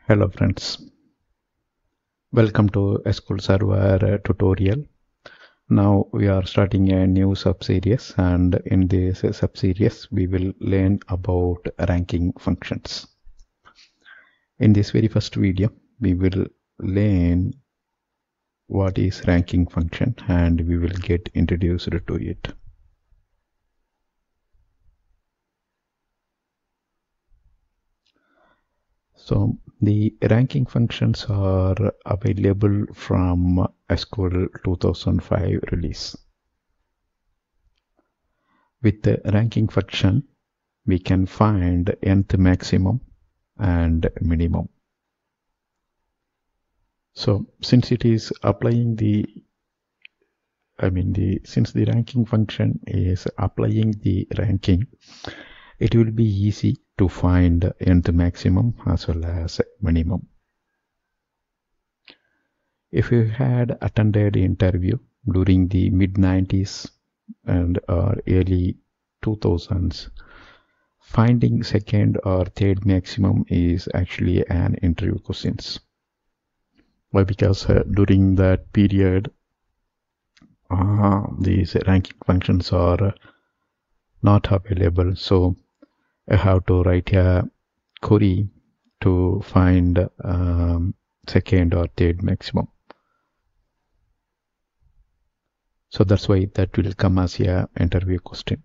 Hello friends, welcome to Sql Server tutorial. Now we are starting a new subseries, and in this subseries we will learn about ranking functions. In this very first video we will learn what is ranking function and we will get introduced to it. So the ranking functions are available from SQL 2005 release. With the ranking function, we can find nth maximum and minimum. So since it is applying since the ranking function is applying the ranking, it will be easy to find nth maximum as well as minimum. If you had attended interview during the mid-90s and early 2000s, finding second or third maximum is actually an interview questions. Why? Because during that period, these ranking functions are not available. So I have to write a query to find second or third maximum. So that's why that will come as a interview question.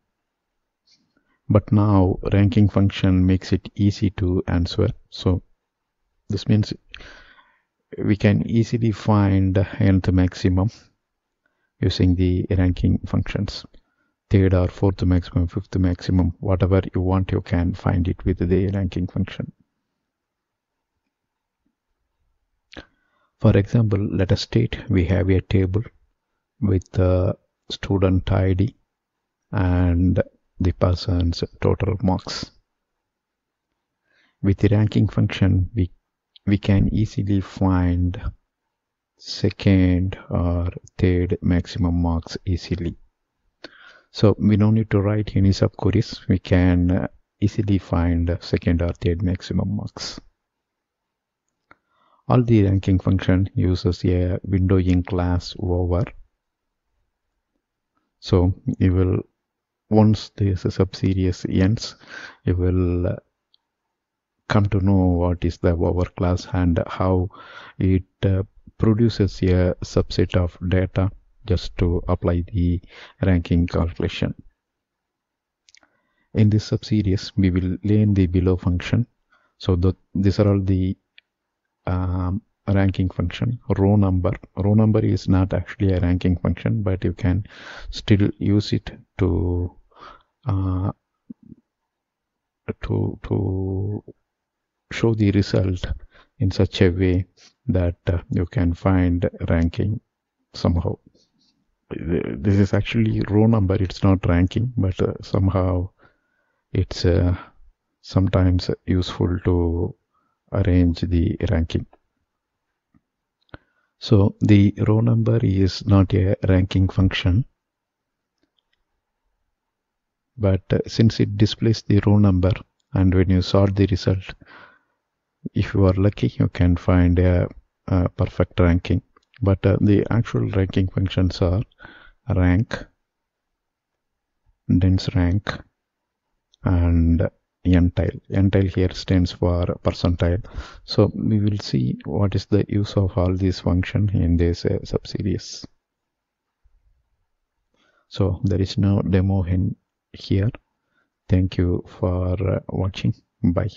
But now ranking function makes it easy to answer. So this means we can easily find nth maximum using the ranking functions. Third or fourth maximum, fifth maximum, whatever you want, you can find it with the ranking function. For example, let us state we have a table with the student ID and the person's total marks. With the ranking function, we can easily find second or third maximum marks easily. So we don't need to write any subqueries. We can easily find second or third maximum marks. All the ranking function uses a windowing class over. So you will, once this subseries ends, you will come to know what is the over class and how it produces a subset of data just to apply the ranking calculation. In this subseries, we will learn the below function. So these are all the ranking function. Row number is not actually a ranking function, but you can still use it to show the result in such a way that you can find ranking somehow. This is actually row number, it's not ranking, but somehow it's sometimes useful to arrange the ranking. So the row number is not a ranking function, but since it displays the row number, and when you sort the result, if you are lucky, you can find a perfect ranking. But the actual ranking functions are rank, dense rank, and entile. Entile here stands for percentile. So we will see what is the use of all these functions in this subseries. So there is no demo in here. Thank you for watching. Bye.